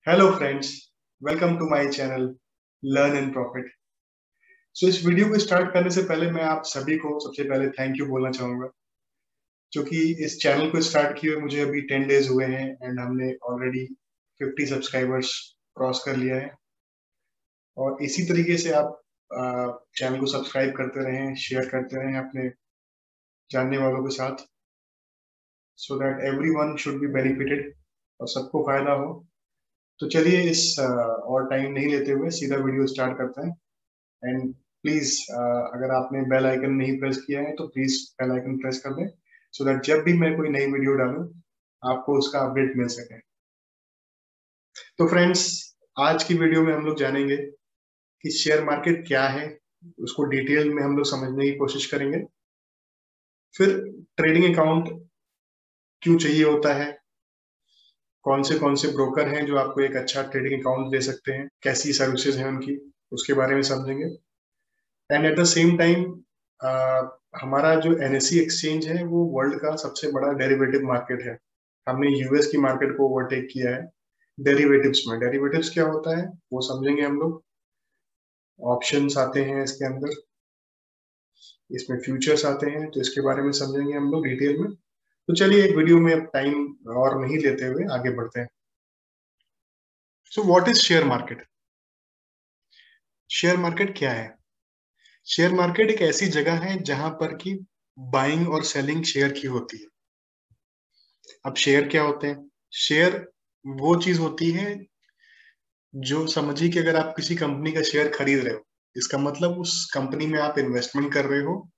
Hello friends, welcome to my channel learn and profit. So इस video को start करने से पहले मैं आप सभी को सबसे पहले थैंक यू बोलना चाहूंगा, क्योंकि इस चैनल को स्टार्ट किए हुए मुझे अभी 10 डेज हुए हैं एंड हमने ऑलरेडी 50 सब्सक्राइबर्स क्रॉस कर लिया है। और इसी तरीके से आप चैनल को सब्सक्राइब करते रहें, शेयर करते रहें अपने जानने वालों के साथ, so that everyone should be benefited और सबको फायदा हो। तो चलिए इस और टाइम नहीं लेते हुए सीधा वीडियो स्टार्ट करते हैं। एंड प्लीज अगर आपने बेल आइकन नहीं प्रेस किया है तो प्लीज बेल आइकन प्रेस कर दें, सो दैट जब भी मैं कोई नई वीडियो डालूं आपको उसका अपडेट मिल सके। तो फ्रेंड्स, आज की वीडियो में हम लोग जानेंगे कि शेयर मार्केट क्या है, उसको डिटेल में हम लोग समझने की कोशिश करेंगे। फिर ट्रेडिंग अकाउंट क्यों चाहिए होता है, कौन से ब्रोकर हैं जो आपको एक अच्छा ट्रेडिंग अकाउंट दे सकते हैं, कैसी सर्विसेज हैं उनकी, उसके बारे में समझेंगे। And at the same time हमारा जो एनएससी एक्सचेंज है वो वर्ल्ड का सबसे बड़ा डेरिवेटिव मार्केट है। हमने यूएस की मार्केट को ओवरटेक किया है डेरिवेटिव्स में। डेरिवेटिव्स क्या होता है वो समझेंगे हम लोग। ऑप्शंस आते हैं इसके अंदर, इसमें फ्यूचर्स आते हैं, तो इसके बारे में समझेंगे हम लोग डिटेल में। तो चलिए एक वीडियो में अब टाइम और नहीं लेते हुए आगे बढ़ते हैं। So what is share market? Share market क्या है? शेयर मार्केट एक ऐसी जगह है जहां पर की बाइंग और सेलिंग शेयर की होती है। अब शेयर क्या होते हैं? शेयर वो चीज होती है जो, समझिए कि अगर आप किसी कंपनी का शेयर खरीद रहे हो, इसका मतलब उस कंपनी में आप इन्वेस्टमेंट कर रहे हो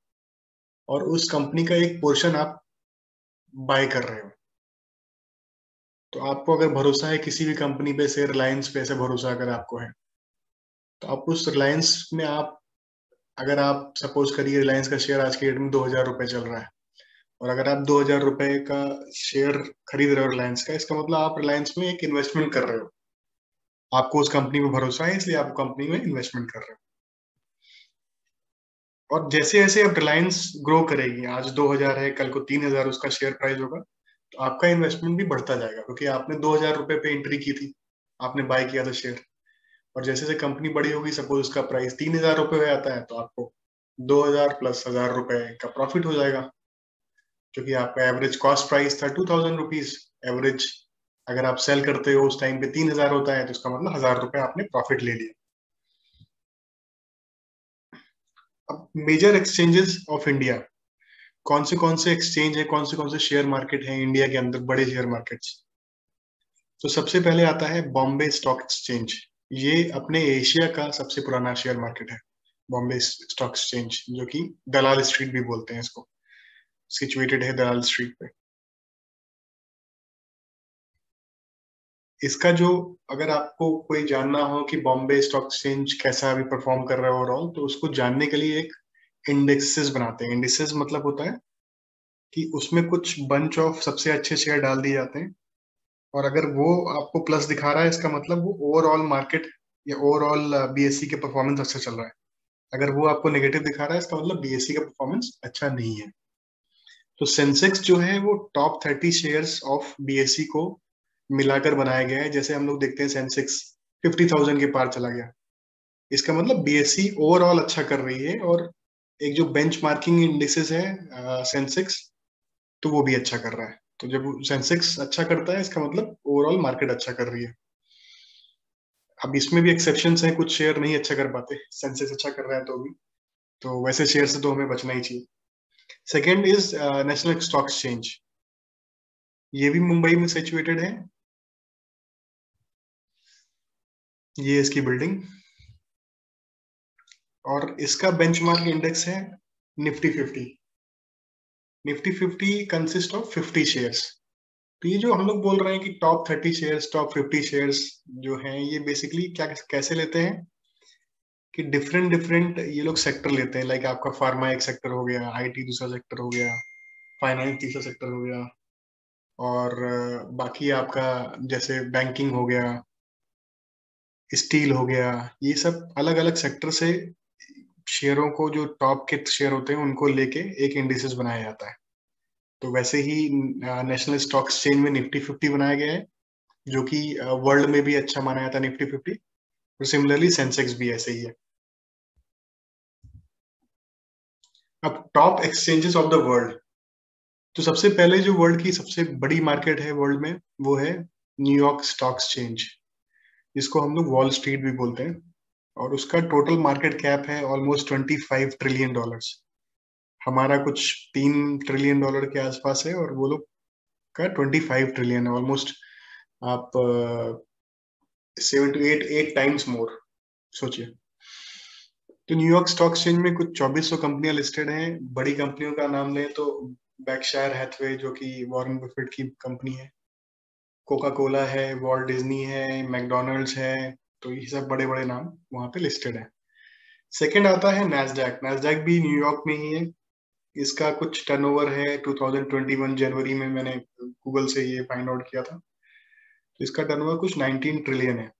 और उस कंपनी का एक पोर्शन आप बाय कर रहे हो। तो आपको अगर भरोसा है किसी भी कंपनी पे से, रिलायंस पे ऐसे भरोसा अगर आपको है, तो आप उस रिलायंस में आप, अगर आप सपोज करिए रिलायंस का शेयर आज के डेट में 2,000 रुपए चल रहा है, और अगर आप 2,000 रुपए का शेयर खरीद रहे हो रिलायंस का, इसका मतलब आप रिलायंस में एक इन्वेस्टमेंट कर रहे हो। आपको उस कंपनी में भरोसा है इसलिए आप कंपनी में इन्वेस्टमेंट कर रहे हो। और जैसे जैसे अब रिलायंस ग्रो करेगी, आज 2,000 है, कल को 3,000 उसका शेयर प्राइस होगा, तो आपका इन्वेस्टमेंट भी बढ़ता जाएगा, क्योंकि आपने 2,000 रुपए पे एंट्री की थी, आपने बाय किया था शेयर। और जैसे जैसे कंपनी बड़ी होगी, सपोज उसका प्राइस 3,000 रुपए हो जाता है, तो आपको 2,000 प्लस 1,000 रुपए का प्रॉफिट हो जाएगा, क्योंकि आपका एवरेज कॉस्ट प्राइस था 2,000 रुपीज। एवरेज अगर आप सेल करते हो उस टाइम पे 3,000 होता है, तो इसका मतलब 1,000 रुपए आपने प्रॉफिट ले लिया। अब मेजर एक्सचेंजेस ऑफ इंडिया, कौन से एक्सचेंज है, कौन से शेयर मार्केट है इंडिया के अंदर, बड़े शेयर मार्केट्स। तो सबसे पहले आता है बॉम्बे स्टॉक एक्सचेंज। ये अपने एशिया का सबसे पुराना शेयर मार्केट है, बॉम्बे स्टॉक एक्सचेंज, जो कि दलाल स्ट्रीट भी बोलते हैं इसको, सिचुएटेड है दलाल स्ट्रीट पे। इसका जो, अगर आपको कोई जानना हो कि बॉम्बे स्टॉक एक्सचेंज कैसा अभी परफॉर्म कर रहा है ओवरऑल, तो उसको जानने के लिए एक इंडेक्सेस बनाते हैं। इंडेक्सेस मतलब होता है कि उसमें कुछ बंच ऑफ सबसे अच्छे शेयर डाल दिए जाते हैं, और अगर वो आपको प्लस दिखा रहा है, इसका मतलब वो ओवरऑल मार्केट या ओवरऑल बीएससी के परफॉर्मेंस अच्छा चल रहा है। अगर वो आपको नेगेटिव दिखा रहा है, इसका मतलब बीएससी का परफॉर्मेंस अच्छा नहीं है। तो सेंसेक्स जो है वो टॉप 30 शेयर्स ऑफ बीएससी को मिलाकर बनाया गया है। जैसे हम लोग देखते हैं सेंसेक्स 50,000 के पार चला गया, इसका मतलब बीएससी ओवरऑल अच्छा कर रही है। और एक जो बेंच मार्किंग इंडेक्सेस है सेंसेक्स, तो वो भी अच्छा कर रहा है। तो जब सेंसेक्स अच्छा करता है, इसका मतलब ओवरऑल मार्केट अच्छा कर रही है। अब इसमें भी एक्सेप्शंस हैं, कुछ शेयर नहीं अच्छा कर पाते, सेंसेक्स अच्छा कर रहा है तो भी। तो वैसे शेयर से तो हमें बचना ही चाहिए। Second is national stock exchange. ये भी मुंबई में सिचुएटेड है। ये इसकी बिल्डिंग, और इसका बेंचमार्क इंडेक्स है Nifty 50। Nifty 50 consist of 50 shares. तो ये जो हम लोग बोल रहे हैं कि टॉप 30 शेयर्स, टॉप 50 शेयर्स जो हैं, ये बेसिकली क्या कैसे लेते हैं कि डिफरेंट डिफरेंट ये लोग सेक्टर लेते हैं। लाइक आपका फार्मा एक सेक्टर हो गया, आईटी दूसरा सेक्टर हो गया, फाइनेंस तीसरा सेक्टर हो गया, और बाकी आपका जैसे बैंकिंग हो गया, स्टील हो गया। ये सब अलग अलग सेक्टर से शेयरों को, जो टॉप के शेयर होते हैं उनको लेके एक इंडिसेस बनाया जाता है। तो वैसे ही नेशनल स्टॉक एक्सचेंज में निफ्टी 50 बनाया गया है, जो कि वर्ल्ड में भी अच्छा माना जाता है निफ्टी 50, और सिमिलरली सेंसेक्स भी ऐसे ही है। अब top exchanges of the world, तो सबसे पहले जो वर्ल्ड की सबसे बड़ी मार्केट है वर्ल्ड में, वो है न्यूयॉर्क स्टॉक एक्सचेंज, जिसको हम लोग वॉल स्ट्रीट भी बोलते हैं। और उसका टोटल मार्केट कैप है ऑलमोस्ट $25 ट्रिलियन। हमारा कुछ $3 ट्रिलियन के आसपास है, और वो लोग का 25 ट्रिलियन है ऑलमोस्ट। आप 7 to 8 टाइम्स मोर सोचिए। तो न्यूयॉर्क स्टॉक एक्सचेंज में कुछ 2400 कंपनियां लिस्टेड हैं। बड़ी कंपनियों का नाम लें तो बैकशायर हैथवे, जो कि वॉरेन बफेट की कंपनी है, कोका कोला है, वॉल्ट डिज्नी है, मैकडोनल्ड्स है। तो ये सब बड़े बड़े नाम वहां पे लिस्टेड है। सेकंड आता है नैस्डैक। नैस्डैक भी न्यूयॉर्क में ही है। इसका कुछ टर्नओवर है 2021 जनवरी में, मैंने गूगल से ये फाइंड आउट किया था। तो इसका टर्नओवर कुछ 19 ट्रिलियन है,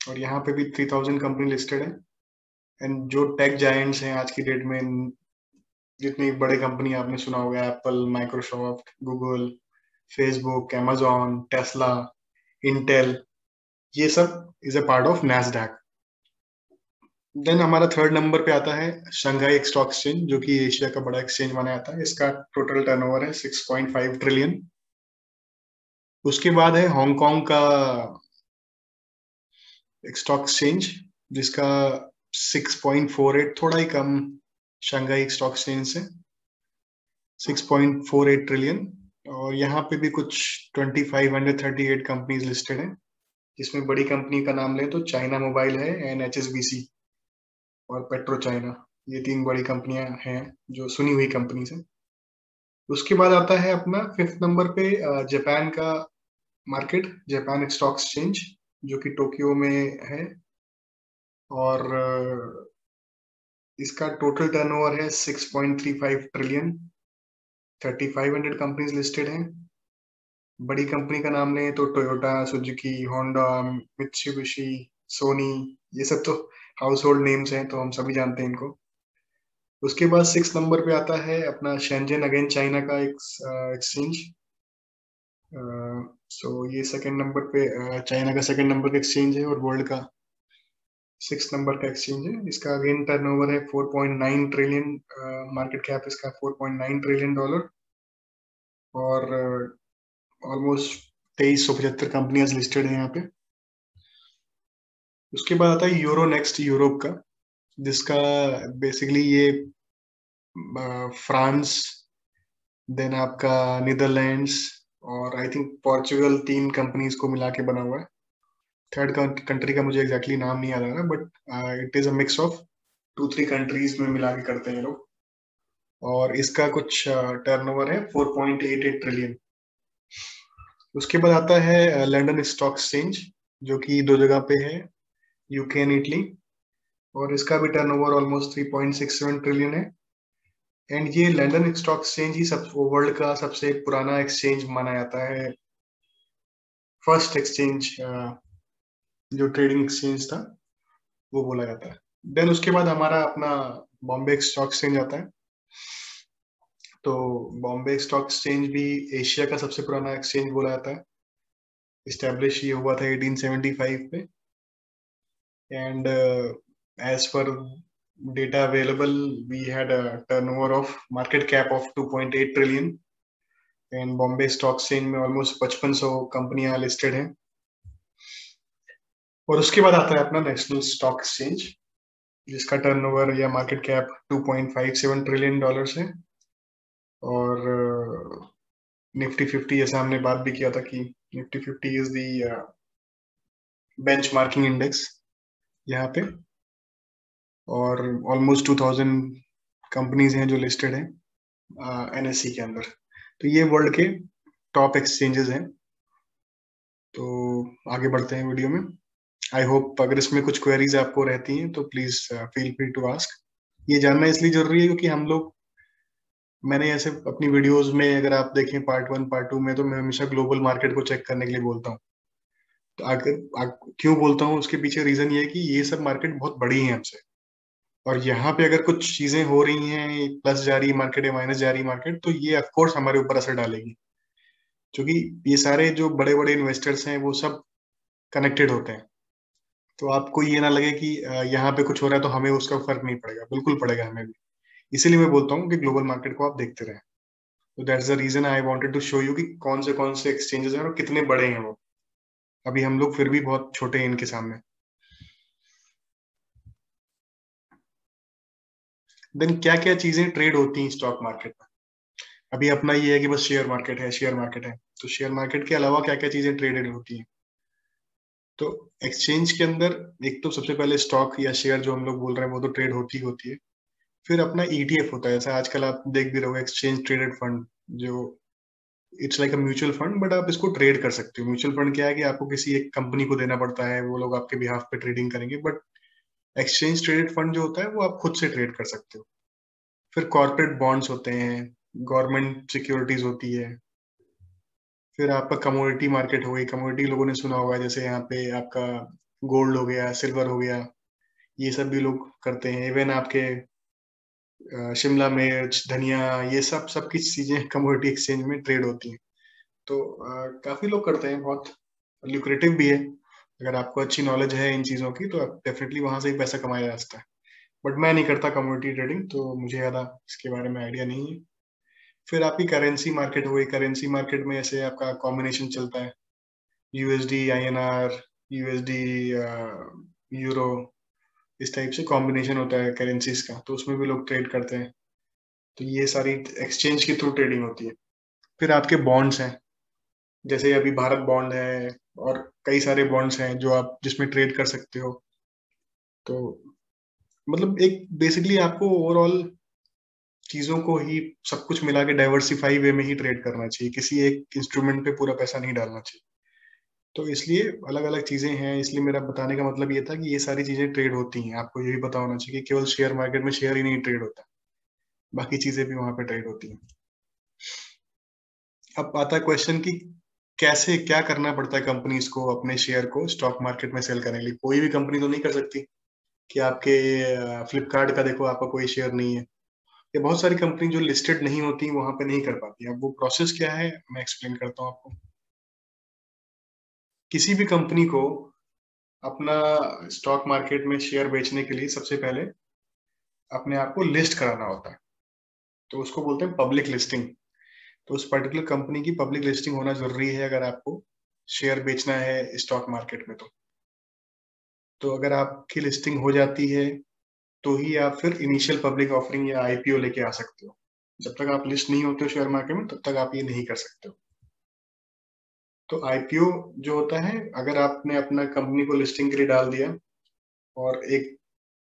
और यहाँ पे भी 3000 कंपनी लिस्टेड है। एंड जो टेक जायंट्स हैं आज की डेट में, जितनी बड़े कंपनी आपने सुना होगा, Apple, Microsoft, Google, Facebook, amazon, Tesla, Intel, ये सब is a part of Nasdaq. Then हमारा थर्ड नंबर पे आता है शंघाई स्टॉक एक्सचेंज, जो कि एशिया का बड़ा एक्सचेंज माना जाता है। इसका टोटल टर्नओवर है 6.5 ट्रिलियन। उसके बाद है हांगकांग का स्टॉक एक्सचेंज, जिसका 6.48, थोड़ा ही कम शंघाई स्टॉक एक्सचेंज से, 6.48 ट्रिलियन। और यहाँ पे भी कुछ 2538 कंपनीज लिस्टेड हैं, जिसमें बड़ी कंपनी का नाम लें तो चाइना मोबाइल है, एंड HSBC और पेट्रो चाइना। ये तीन बड़ी कंपनियां हैं जो सुनी हुई कंपनी है। उसके बाद आता है अपना फिफ्थ नंबर पे जापान का मार्केट, जापान स्टॉक एक्सचेंज, जो कि टोक्यो में है। और इसका टोटल टर्नओवर है 6.35 ट्रिलियन। 3500 कंपनीज लिस्टेड हैं। बड़ी कंपनी का नाम लें तो Toyota, Suzuki, Honda, Mitsubishi, Sony, ये सब तो हाउस होल्ड नेम्स हैं, तो हम सभी जानते हैं इनको। उसके बाद सिक्स नंबर पे आता है अपना शेंजन, अगेन चाइना का एक एक्सचेंज। सो ये सेकंड नंबर पे चाइना का सेकंड नंबर का एक्सचेंज है, और वर्ल्ड का सिक्स नंबर का एक्सचेंज है। इसका अगेन टर्नओवर है 4.9 ट्रिलियन, मार्केट कैप इसका $4.9 ट्रिलियन। और ऑलमोस्ट 2375 कंपनियां लिस्टेड है यहाँ पे। उसके बाद आता है यूरो नेक्स्ट, यूरोप का, जिसका बेसिकली ये फ्रांस, देन आपका नीदरलैंड्स, और आई थिंक पोर्चुगल, तीन कंपनीज को मिला के बना हुआ है। थर्ड कंट्री का मुझे एग्जैक्टली नाम नहीं याद आ रहा, but it is a mix of 2-3 countries में मिला के करते हैं लोग। और इसका कुछ टर्नओवर है 4.88 ट्रिलियन। उसके बाद आता है लंदन स्टॉक एक्सचेंज, जो कि दो जगह पे है, यूके एंड इटली। और इसका भी टर्नओवर ऑलमोस्ट 3.67 ट्रिलियन है। एंड ये लंदन स्टॉक एक्सचेंज ही सब वर्ल्ड का सबसे पुराना एक्सचेंज माना जाता है। फर्स्ट एक्सचेंज जो ट्रेडिंग एक्सचेंज था, वो बोला जाता है। देन उसके बाद हमारा अपना बॉम्बे स्टॉक एक्सचेंज आता है। तो बॉम्बे स्टॉक एक्सचेंज भी एशिया का सबसे पुराना एक्सचेंज बोला जाता है। इस्टेब्लिश ये हुआ था 1875 पे। एंड एज पर data available, we had a turnover of market cap of 2.8 trillion. And Bombay stock exchange में ऑलमोस्ट 5500 कंपनियां लिस्टेड हैं। और उसके बाद आता है अपना नेशनल स्टॉक एक्सचेंज, जिसका टर्नओवर या मार्केट कैप $2.57 ट्रिलियन है। और निफ्टी 50, जैसे हमने बात भी किया था कि Nifty 50 is the benchmarking index यहाँ पे। और ऑलमोस्ट 2000 कंपनीज हैं जो लिस्टेड हैं NSE के अंदर। तो ये वर्ल्ड के टॉप एक्सचेंजेस हैं। तो आगे बढ़ते हैं वीडियो में। आई होप अगर इसमें कुछ क्वेरीज आपको रहती हैं तो please feel free to ask. ये जानना इसलिए जरूरी है क्योंकि हम लोग, मैंने ऐसे अपनी वीडियोस में अगर आप देखें पार्ट 1 पार्ट 2 में, तो मैं हमेशा ग्लोबल मार्केट को चेक करने के लिए बोलता हूँ। तो क्यों बोलता हूँ, उसके पीछे रीजन ये है कि ये सब मार्केट बहुत बड़ी है हमसे। और यहाँ पे अगर कुछ चीजें हो रही हैं, प्लस जा रही मार्केट या माइनस जा रही मार्केट, तो ये ऑफकोर्स हमारे ऊपर असर डालेगी। क्योंकि ये सारे जो बड़े बड़े इन्वेस्टर्स हैं वो सब कनेक्टेड होते हैं। तो आपको ये ना लगे कि यहाँ पे कुछ हो रहा है तो हमें उसका फर्क नहीं पड़ेगा, बिल्कुल पड़ेगा हमें भी। इसीलिए मैं बोलता हूँ कि ग्लोबल मार्केट को आप देखते रहें। तो that's the reason I wanted to show you कि कौन से एक्सचेंजेस हैं और कितने बड़े हैं वो। अभी हम लोग फिर भी बहुत छोटे हैं इनके सामने। देन क्या क्या चीजें ट्रेड होती हैं स्टॉक मार्केट में? अभी अपना ये है कि बस शेयर मार्केट है, शेयर मार्केट है। तो शेयर मार्केट के अलावा क्या क्या चीजें ट्रेडेड होती हैं? तो एक्सचेंज के अंदर एक तो सबसे पहले स्टॉक या शेयर जो हम लोग बोल रहे हैं वो तो ट्रेड होती ही होती है। फिर अपना ईटीएफ होता है, जैसे आजकल आप देख भी रहोगे एक्सचेंज ट्रेडेड फंड, जो it's like a mutual fund, but आप इसको ट्रेड कर सकते हो। म्यूचुअल फंड क्या है कि आपको किसी एक कंपनी को देना पड़ता है, वो लोग आपके बिहाफ पे ट्रेडिंग करेंगे। बट एक्सचेंज ट्रेडेड फंड जो होता है वो आप खुद से ट्रेड कर सकते हो। फिर कॉर्पोरेट बॉन्ड्स होते हैं, गवर्नमेंट सिक्योरिटीज होती है। फिर आपका कमोडिटी मार्केट हो गई। कमोडिटी लोगों ने सुना होगा, जैसे यहाँ पे आपका गोल्ड हो गया, सिल्वर हो गया, ये सब भी लोग करते हैं। इवन आपके शिमला मिर्च, धनिया, ये सब सब की चीजें कमोडिटी एक्सचेंज में ट्रेड होती हैं। तो काफी लोग करते हैं, बहुत ल्यूक्रेटिव भी है। अगर आपको अच्छी नॉलेज है इन चीजों की तो आप डेफिनेटली वहां से ही पैसा कमाया जा सकता है। बट मैं नहीं करता कमोडिटी ट्रेडिंग, तो मुझे ज्यादा इसके बारे में आइडिया नहीं है। फिर आपकी करेंसी मार्केट हो गई। करेंसी मार्केट में ऐसे आपका कॉम्बिनेशन चलता है, यूएसडी आईएनआर, यूएसडी यूरो, इस टाइप से कॉम्बिनेशन होता है करेंसीज का, तो उसमें भी लोग ट्रेड करते हैं। तो ये सारी एक्सचेंज के थ्रू ट्रेडिंग होती है। फिर आपके बॉन्ड्स हैं, जैसे अभी भारत बॉन्ड है, और कई सारे बॉन्ड्स हैं जो आप जिसमें ट्रेड कर सकते हो। तो मतलब एक बेसिकली आपको ओवरऑल चीजों को ही सब कुछ मिला के डाइवर्सिफाई वे में ही ट्रेड करना चाहिए, किसी एक इंस्ट्रूमेंट पे पूरा पैसा नहीं डालना चाहिए। तो इसलिए अलग अलग चीजें हैं, इसलिए मेरा बताने का मतलब ये था कि ये सारी चीजें ट्रेड होती हैं। आपको यही पता होना चाहिए कि केवल शेयर मार्केट में शेयर ही नहीं ट्रेड होता, बाकी चीजें भी वहां पे ट्रेड होती हैं। अब आता है क्वेश्चन कि कैसे क्या करना पड़ता है कंपनीज को अपने शेयर को स्टॉक मार्केट में सेल करने के लिए। कोई भी कंपनी तो नहीं कर सकती कि आपके फ्लिपकार्ट का देखो आपका कोई शेयर नहीं है, या बहुत सारी कंपनी जो लिस्टेड नहीं होती वहां पे नहीं कर पाती। अब वो प्रोसेस क्या है मैं एक्सप्लेन करता हूँ आपको। किसी भी कंपनी को अपना स्टॉक मार्केट में शेयर बेचने के लिए सबसे पहले अपने आप को लिस्ट कराना होता है, तो उसको बोलते हैं पब्लिक लिस्टिंग। तो उस पर्टिकुलर कंपनी की पब्लिक लिस्टिंग होना जरूरी है अगर आपको शेयर बेचना है स्टॉक मार्केट में। तो अगर आपकी लिस्टिंग हो जाती है तो ही आप फिर इनिशियल पब्लिक ऑफरिंग या आईपीओ लेके आ सकते हो। जब तक आप लिस्ट नहीं होते हो शेयर मार्केट में तब तक आप ये नहीं कर सकते हो। तो आईपीओ जो होता है, अगर आपने अपना कंपनी को लिस्टिंग के लिए डाल दिया, और एक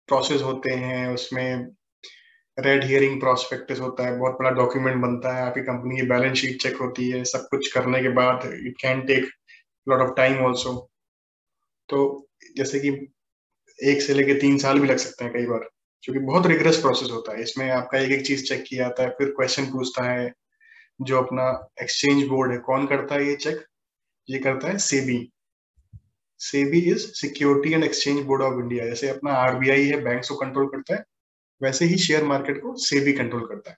प्रोसेस होते हैं उसमें, रेड हियरिंग प्रोस्पेक्टस होता है, बहुत बड़ा डॉक्यूमेंट बनता है, आपकी कंपनी की बैलेंस शीट चेक होती है, सब कुछ करने के बाद it can take lot of time also. तो जैसे कि 1 से लेके 3 साल भी लग सकते हैं कई बार, क्योंकि बहुत रिगरस प्रोसेस होता है। इसमें आपका एक एक चीज चेक किया जाता है, फिर क्वेश्चन पूछता है। जो अपना एक्सचेंज बोर्ड है, कौन करता है ये चेक? ये करता है SEBI. SEBI is security and exchange board of India. जैसे अपना आरबीआई है, बैंक को कंट्रोल करता है, वैसे ही शेयर मार्केट को सेबी कंट्रोल करता है।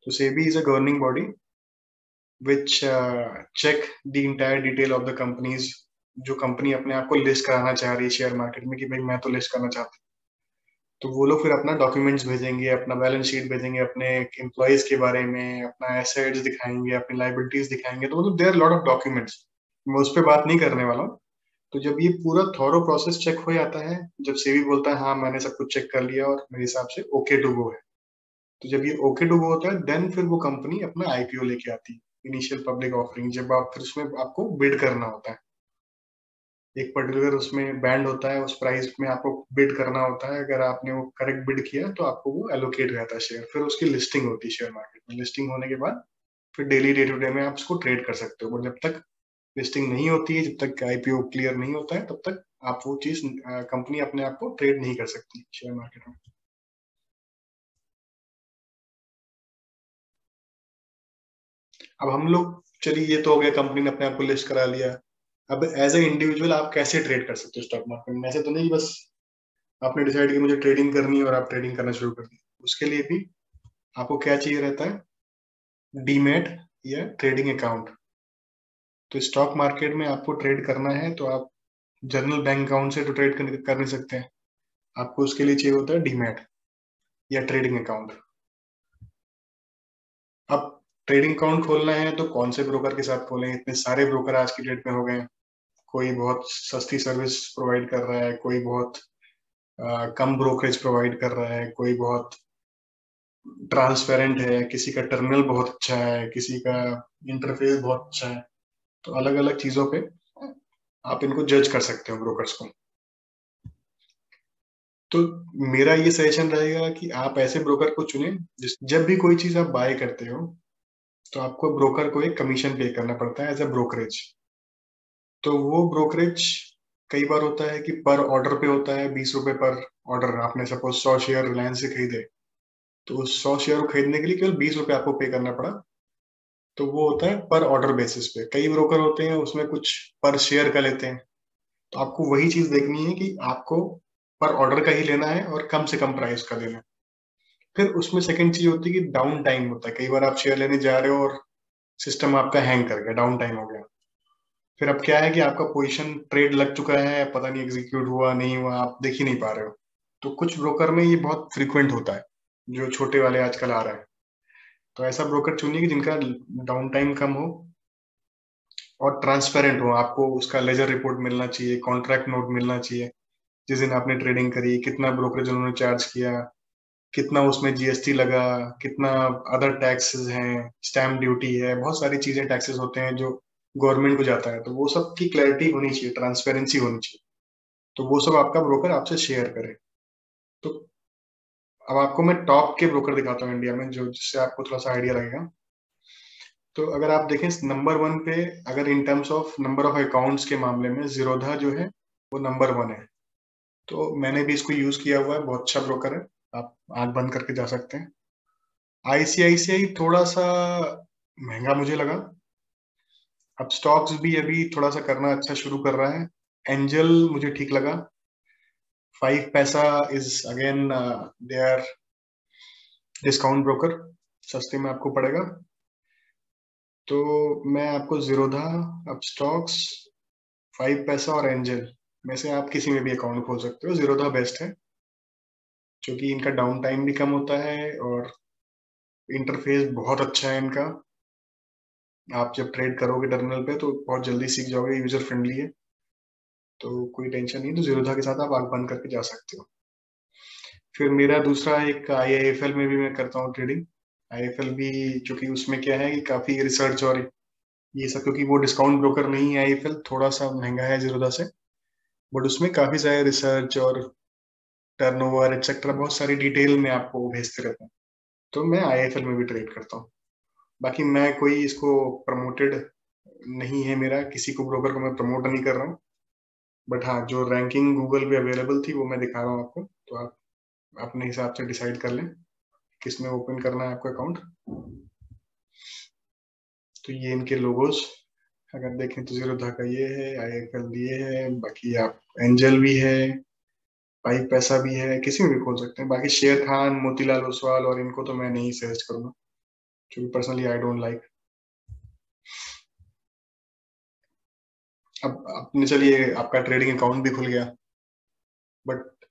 तो SEBI is a governing body which check the entire detail of the companies. जो कंपनी अपने आप को लिस्ट कराना चाह रही है शेयर मार्केट में कि भाई मैं तो लिस्ट करना चाहता हूँ, तो वो लोग फिर अपना डॉक्यूमेंट्स भेजेंगे, अपना बैलेंस शीट भेजेंगे, अपने एम्प्लॉयज के बारे में, अपना एसेट्स दिखाएंगे, अपनी लाइबिलिटीज दिखाएंगे। तो मतलब देयर लॉट ऑफ डॉक्यूमेंट्स, मैं उस पर बात नहीं करने वाला हूँ। तो जब ये पूरा थॉरो प्रोसेस चेक हो जाता है, जब सेबी बोलता है हाँ मैंने सब कुछ चेक कर लिया और मेरे हिसाब से ओके टू गो है, तो जब ये ओके टू गो होता है देन फिर वो कंपनी अपना आईपीओ लेके आती है, इनिशियल पब्लिक ऑफरिंग। जब आप फिर उसमें आपको बिड करना होता है, एक पर्टिकुलर उसमें बैंड होता है, उस प्राइस में आपको बिड करना होता है। अगर आपने वो करेक्ट बिड किया तो आपको वो एलोकेट हो जाता है शेयर। फिर उसकी लिस्टिंग होती है शेयर मार्केट में। लिस्टिंग होने के बाद फिर डेली डे टू डे में आप उसको ट्रेड कर सकते हो। और जब तक लिस्टिंग नहीं होती है, जब तक आईपीओ क्लियर नहीं होता है, तब तक आप वो चीज कंपनी अपने आप को ट्रेड नहीं कर सकती शेयर मार्केट में। अब हम लोग, चलिए ये तो हो गया, कंपनी ने अपने आप को लिस्ट करा लिया। अब एज ए इंडिविजुअल आप कैसे ट्रेड कर सकते हो स्टॉक मार्केट में? ऐसे तो नहीं बस आपने डिसाइड किया मुझे ट्रेडिंग करनी है और आप ट्रेडिंग करना शुरू कर दी। उसके लिए भी आपको क्या चाहिए रहता है? डीमेट या ट्रेडिंग अकाउंट। तो स्टॉक मार्केट में आपको ट्रेड करना है तो आप जनरल बैंक अकाउंट से तो ट्रेड कर नहीं सकते हैं, आपको उसके लिए चाहिए होता है डीमैट या ट्रेडिंग अकाउंट। अब ट्रेडिंग अकाउंट खोलना है तो कौन से ब्रोकर के साथ खोलें? इतने सारे ब्रोकर आज की डेट में हो गए हैं। कोई बहुत सस्ती सर्विस प्रोवाइड कर रहा है, कोई बहुत कम ब्रोकरेज प्रोवाइड कर रहा है, कोई बहुत ट्रांसपेरेंट है, किसी का टर्मिनल बहुत अच्छा है, किसी का इंटरफेस बहुत अच्छा है। तो अलग अलग चीजों पे आप इनको जज कर सकते हो ब्रोकर्स को। तो मेरा ये सजेशन रहेगा कि आप ऐसे ब्रोकर को चुनें जिस जब भी कोई चीज आप बाय करते हो तो आपको ब्रोकर को एक कमीशन पे करना पड़ता है एज अ ब्रोकरेज। तो वो ब्रोकरेज कई बार होता है कि पर ऑर्डर पे होता है, 20 रुपए पर ऑर्डर। आपने सपोज 100 शेयर रिलायंस से खरीदे, तो उस 100 शेयर को खरीदने के लिए केवल 20 रुपए आपको पे करना पड़ा। तो वो होता है पर ऑर्डर बेसिस पे। कई ब्रोकर होते हैं उसमें कुछ पर शेयर का लेते हैं। तो आपको वही चीज देखनी है कि आपको पर ऑर्डर का ही लेना है और कम से कम प्राइस का लेना है। फिर उसमें सेकंड चीज होती है कि डाउन टाइम होता है। कई बार आप शेयर लेने जा रहे हो और सिस्टम आपका हैंग कर गया, डाउन टाइम हो गया। फिर अब क्या है कि आपका पोजीशन ट्रेड लग चुका है, पता नहीं एग्जीक्यूट हुआ नहीं हुआ, आप देख ही नहीं पा रहे हो। तो कुछ ब्रोकर में ये बहुत फ्रीक्वेंट होता है, जो छोटे वाले आजकल आ रहे हैं। तो ऐसा ब्रोकर चुनिए कि जिनका डाउन टाइम कम हो और ट्रांसपेरेंट हो। आपको उसका लेजर रिपोर्ट मिलना चाहिए, कॉन्ट्रैक्ट नोट मिलना चाहिए, जिस दिन आपने ट्रेडिंग करी, कितना ब्रोकरेज उन्होंने चार्ज किया, कितना उसमें जीएसटी लगा, कितना अदर टैक्सेस हैं, स्टैम्प ड्यूटी है, बहुत सारी चीजें टैक्सेस होते हैं जो गवर्नमेंट को जाता है। तो वो सब की क्लैरिटी होनी चाहिए, ट्रांसपेरेंसी होनी चाहिए। तो वो सब आपका ब्रोकर आपसे शेयर करे। तो अब आपको मैं टॉप के ब्रोकर दिखाता हूँ इंडिया में, जो जिससे आपको थोड़ा सा आइडिया लगेगा। तो अगर आप देखें नंबर वन पे, अगर in terms of number of accounts के मामले में जीरोधा जो है वो नंबर वन है। तो मैंने भी इसको यूज किया हुआ है, बहुत अच्छा ब्रोकर है, आप आंख बंद करके जा सकते हैं। आईसीआईसीआई थोड़ा सा महंगा मुझे लगा। अब स्टॉक्स भी अभी थोड़ा सा करना अच्छा शुरू कर रहा है। एंजल मुझे ठीक लगा। 5 Paisa is again they are discount broker, सस्ते में आपको पड़ेगा। तो मैं आपको जीरोधा, अब स्टॉक्स, 5 पैसा और एंजल में से आप किसी में भी अकाउंट खोल सकते हो। जीरोधा बेस्ट है क्योंकि इनका डाउन टाइम भी कम होता है और इंटरफेस बहुत अच्छा है इनका। आप जब ट्रेड करोगे टर्मिनल पे तो बहुत जल्दी सीख जाओगे, यूजर फ्रेंडली है। तो कोई टेंशन नहीं, तो जीरोधा के साथ आप आंख बंद करके जा सकते हो। फिर मेरा दूसरा एक आईआईएफएल में भी मैं करता हूँ ट्रेडिंग। आईएफएल भी, चूंकि उसमें क्या है कि काफी रिसर्च और ये सब, क्योंकि वो डिस्काउंट ब्रोकर नहीं है, आईएफएल थोड़ा सा महंगा है जीरोधा से, बट उसमें काफी सारे रिसर्च और टर्नओवर एक्सेट्रा बहुत सारी डिटेल में आपको भेजते रहते हैं। तो मैं आईएफएल में भी ट्रेड करता हूँ। बाकी मैं कोई इसको प्रमोटेड नहीं है, मेरा किसी को ब्रोकर को मैं प्रमोट नहीं कर रहा हूँ। बट हाँ, जो रैंकिंग गूगल पे अवेलेबल थी वो मैं दिखा रहा हूँ आपको, तो आप अपने हिसाब से डिसाइड कर लें किस में ओपन करना है आपको अकाउंट। तो ये इनके लोगोस अगर देखें तो जीरोधा का ये है, आईएफएल ये है, बाकी आप एंजल भी है, 5 पैसा भी है, किसी में भी खोल सकते हैं। बाकी शेर खान, मोतीलाल ओसवाल और इनको तो मैं नहीं सजेस्ट करूंगा, क्योंकि पर्सनली आई डोंट लाइक। अब अपने चलिए आपका ट्रेडिंग अकाउंट भी खुल गया, बट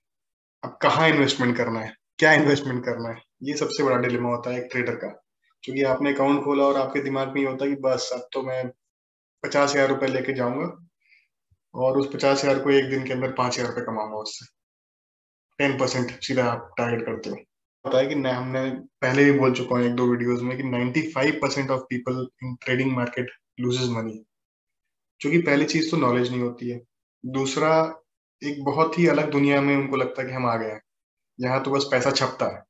अब कहाँ इन्वेस्टमेंट करना है, क्या इन्वेस्टमेंट करना है, ये सबसे बड़ा डिलेमा होता है एक ट्रेडर का। क्योंकि आपने अकाउंट खोला और आपके दिमाग में ये होता है कि बस अब तो मैं 50,000 रुपए लेके जाऊंगा और उस 50,000 को एक दिन के अंदर 5,000 रुपए कमाऊंगा उससे। 10% सीधा आप टारगेट करते हो। होता है कि न, हमने पहले भी बोल चुका हूँ एक दो वीडियोस में कि 95% of people in trading market loses money. क्योंकि पहली चीज तो नॉलेज नहीं होती है, दूसरा एक बहुत ही अलग दुनिया में उनको लगता है कि हम आ गए हैं। यहाँ तो बस पैसा छपता है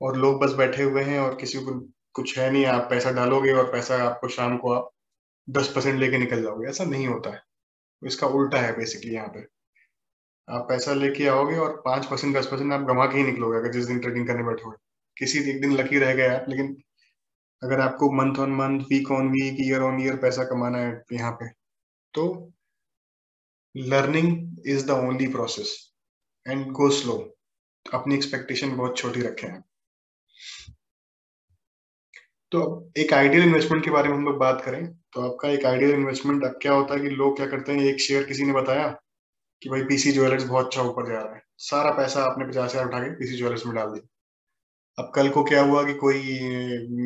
और लोग बस बैठे हुए हैं और किसी को कुछ है नहीं। आप पैसा डालोगे और पैसा आपको शाम को आप 10% लेके निकल जाओगे, ऐसा नहीं होता है। इसका उल्टा है बेसिकली यहाँ पे। आप पैसा लेके आओगे और 5% 10% आप गंवा के ही निकलोगे अगर जिस दिन ट्रेडिंग करने बैठोगे। किसी एक दिन लकी रह गए आप, लेकिन अगर आपको month on month, week on week, year on year पैसा कमाना है यहाँ पे, तो learning is the only process and go slow. अपनी एक्सपेक्टेशन बहुत छोटी रखें हैं। तो अब एक आइडियल इन्वेस्टमेंट के बारे में हम लोग बात करें तो आपका एक आइडियल इन्वेस्टमेंट अब क्या होता है कि लोग क्या करते हैं, एक शेयर किसी ने बताया कि भाई पीसी ज्वेलर्स बहुत अच्छा ऊपर जा रहा है, सारा पैसा आपने 50,000 उठा के पीसी ज्वेलर्स में डाल दिया। अब कल को क्या हुआ कि कोई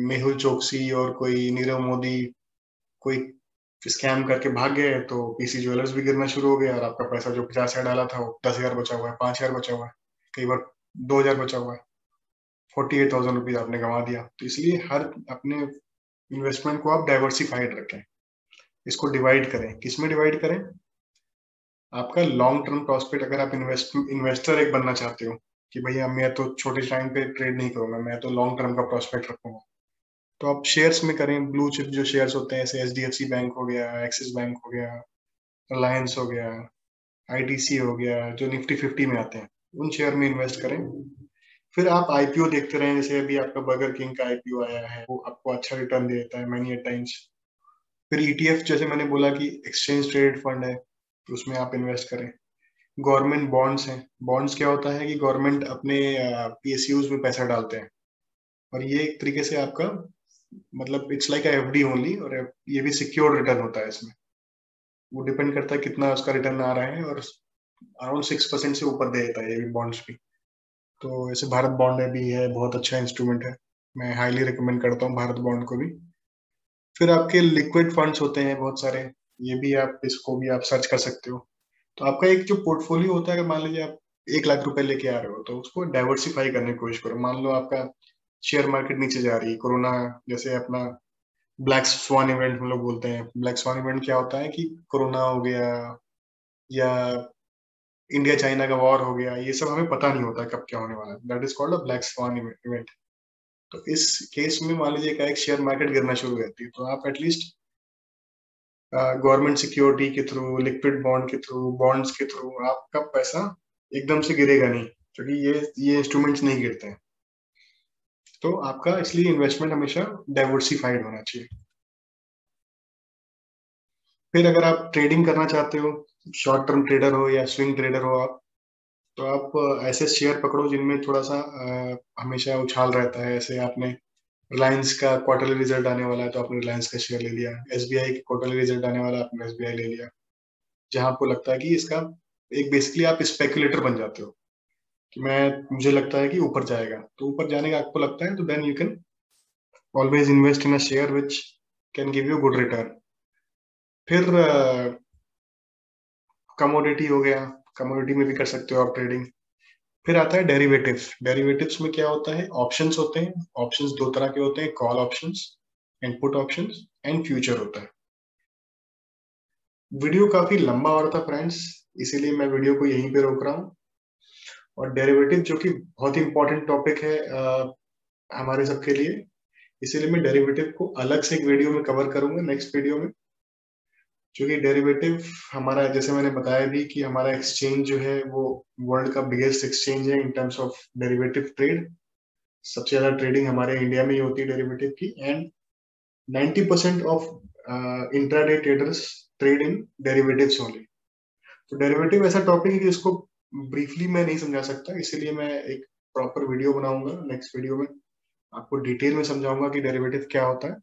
मेहुल चोकसी और कोई नीरव मोदी कोई स्कैम करके भाग गए तो पीसी ज्वेलर्स भी गिरना शुरू हो गया और आपका पैसा जो 50,000 डाला था वो 10,000 बचा हुआ है, 5,000 बचा हुआ है, कई बार 2,000 बचा हुआ है, 48,000 रुपीज आपने गंवा दिया। तो इसलिए हर अपने इन्वेस्टमेंट को आप डाइवर्सिफाइड रखें, इसको डिवाइड करें। किसमें डिवाइड करें? आपका लॉन्ग टर्म प्रॉस्पेक्ट, अगर आप इन्वेस्टर एक बनना चाहते हो कि भैया मैं तो छोटे टाइम पे ट्रेड नहीं करूंगा, मैं तो लॉन्ग टर्म का प्रॉस्पेक्ट रखूंगा, तो आप शेयर्स में करें। ब्लू चिप जो शेयर्स होते हैं जैसे एचडीएफसी बैंक हो गया, एक्सिस बैंक हो गया, रिलायंस हो गया, आईटीसी हो गया, जो निफ्टी 50 में आते हैं, उन शेयर में इन्वेस्ट करें। फिर आप आईपीओ देखते रहें, जैसे अभी आपका बर्गर किंग का आईपीओ आया है, वो आपको अच्छा रिटर्न देता है मैनी टाइम्स। फिर ईटीएफ जैसे मैंने बोला कि एक्सचेंज ट्रेडेड फंड है, तो उसमें आप इन्वेस्ट करें। गवर्नमेंट बॉन्ड्स हैं, बॉन्ड्स क्या होता है कि गवर्नमेंट अपने पीएसयूज में पैसा डालते हैं, और ये एक तरीके से आपका मतलब इट्स लाइक एफडी ओनली, और ये भी सिक्योर रिटर्न होता है इसमें। वो डिपेंड करता है कितना उसका रिटर्न आ रहा है, और अराउंड 6% से ऊपर दे देता है ये भी बॉन्ड्स भी। तो ऐसे भारत बॉन्ड है भी है, बहुत अच्छा इंस्ट्रूमेंट है, मैं हाईली रिकमेंड करता हूँ भारत बॉन्ड को भी। फिर आपके लिक्विड फंड्स होते हैं बहुत सारे, ये भी आप इसको भी आप सर्च कर सकते हो। तो आपका एक जो पोर्टफोलियो होता है, अगर मान लीजिए आप 1 लाख रुपए लेके आ रहे हो तो उसको डाइवर्सिफाई करने की कोशिश करो। मान लो आपका शेयर मार्केट नीचे जा रही है, कोरोना जैसे अपना ब्लैक स्वान इवेंट हम लोग बोलते हैं। ब्लैक स्वान इवेंट क्या होता है कि कोरोना हो गया या इंडिया चाइना का वॉर हो गया, ये सब हमें पता नहीं होता कब क्या होने वाला है, that is called a black swan event. तो इस केस में मान लीजिए एक शेयर मार्केट गिरना शुरू हो जाती है, तो आप एटलीस्ट गवर्नमेंट सिक्योरिटी के थ्रू, लिक्विड बॉन्ड के थ्रू, बॉन्ड्स के थ्रू आपका पैसा एकदम से गिरेगा नहीं, क्योंकि ये इंस्ट्रूमेंट्स नहीं गिरते हैं। तो आपका इसलिए इन्वेस्टमेंट हमेशा डाइवर्सिफाइड होना चाहिए। फिर अगर आप ट्रेडिंग करना चाहते हो, शॉर्ट टर्म ट्रेडर हो या स्विंग ट्रेडर हो आप, तो आप ऐसे शेयर पकड़ो जिनमें थोड़ा सा हमेशा उछाल रहता है। ऐसे आपने रिलायंस का क्वार्टरली रिजल्ट आने वाला है तो आपने रिलायंस का शेयर ले लिया, एसबीआई का क्वार्टरली रिजल्ट आने वाला है आपने एसबीआई ले लिया, जहां आपको लगता है कि इसका एक बेसिकली आप स्पेकुलेटर बन जाते हो कि मैं मुझे लगता है कि ऊपर जाएगा, तो ऊपर जाने का आपको लगता है, तो then you can always invest in a share which can give you good return. फिर कमोडिटी हो गया, कमोडिटी में भी कर सकते हो आप ट्रेडिंग। फिर आता है डेरिवेटिव्स। डेरिवेटिव्स में क्या होता है? ऑप्शंस होते हैं। ऑप्शंस दो तरह के होते हैं, call options and put options and future होता है। वीडियो काफी लंबा हो रहा था फ्रेंड्स, इसीलिए मैं वीडियो को यहीं पे रोक रहा हूँ। और डेरिवेटिव जो कि बहुत ही इंपॉर्टेंट टॉपिक है हमारे सबके लिए, इसीलिए मैं डेरिवेटिव को अलग से एक वीडियो में कवर करूंगा नेक्स्ट वीडियो में। क्योंकि डेरिवेटिव हमारा, जैसे मैंने बताया भी कि हमारा एक्सचेंज जो है वो वर्ल्ड का बिगेस्ट एक्सचेंज है in terms of derivative trade. सबसे ज्यादा ट्रेडिंग हमारे इंडिया में ही होती है डेरिवेटिव की, and 90% of intraday traders trade in derivatives only. तो डेरिवेटिव ऐसा टॉपिक है कि इसको ब्रीफली मैं नहीं समझा सकता, इसीलिए मैं एक प्रॉपर वीडियो बनाऊंगा नेक्स्ट वीडियो में, आपको डिटेल में समझाऊंगा कि डेरिवेटिव क्या होता है।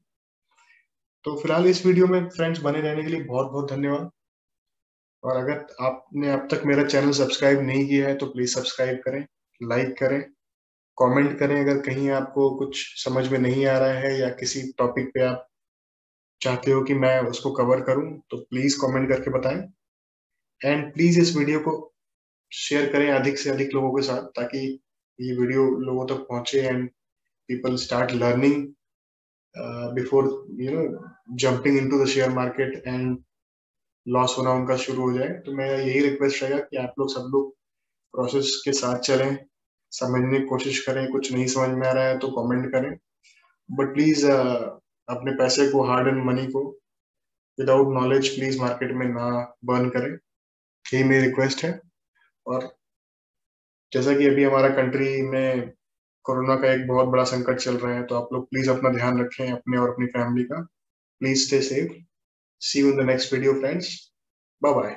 तो फिलहाल इस वीडियो में फ्रेंड्स बने रहने के लिए बहुत बहुत धन्यवाद। और अगर आपने अब तक मेरा चैनल सब्सक्राइब नहीं किया है तो प्लीज सब्सक्राइब करें, लाइक करें, कमेंट करें। अगर कहीं आपको कुछ समझ में नहीं आ रहा है या किसी टॉपिक पे आप चाहते हो कि मैं उसको कवर करूं तो प्लीज कमेंट करके बताएं। एंड प्लीज इस वीडियो को शेयर करें अधिक से अधिक लोगों के साथ, ताकि ये वीडियो लोगों तक पहुंचे and people start learning before jumping into the share market and loss होना उनका शुरू हो जाए। तो मेरा यही रिक्वेस्ट रहेगा कि आप लोग सब लोग प्रोसेस के साथ चलें, समझने की कोशिश करें। कुछ नहीं समझ में आ रहा है तो कमेंट करें, बट प्लीज अपने पैसे को, हार्ड एंड मनी को विदाउट नॉलेज प्लीज मार्केट में ना बर्न करें, यही मेरी रिक्वेस्ट है। और जैसा कि अभी हमारा कंट्री में कोरोना का एक बहुत बड़ा संकट चल रहा है, तो आप लोग प्लीज अपना ध्यान रखें, अपने और अपनी फैमिली का। Please stay safe. See you in the next video friends, bye bye.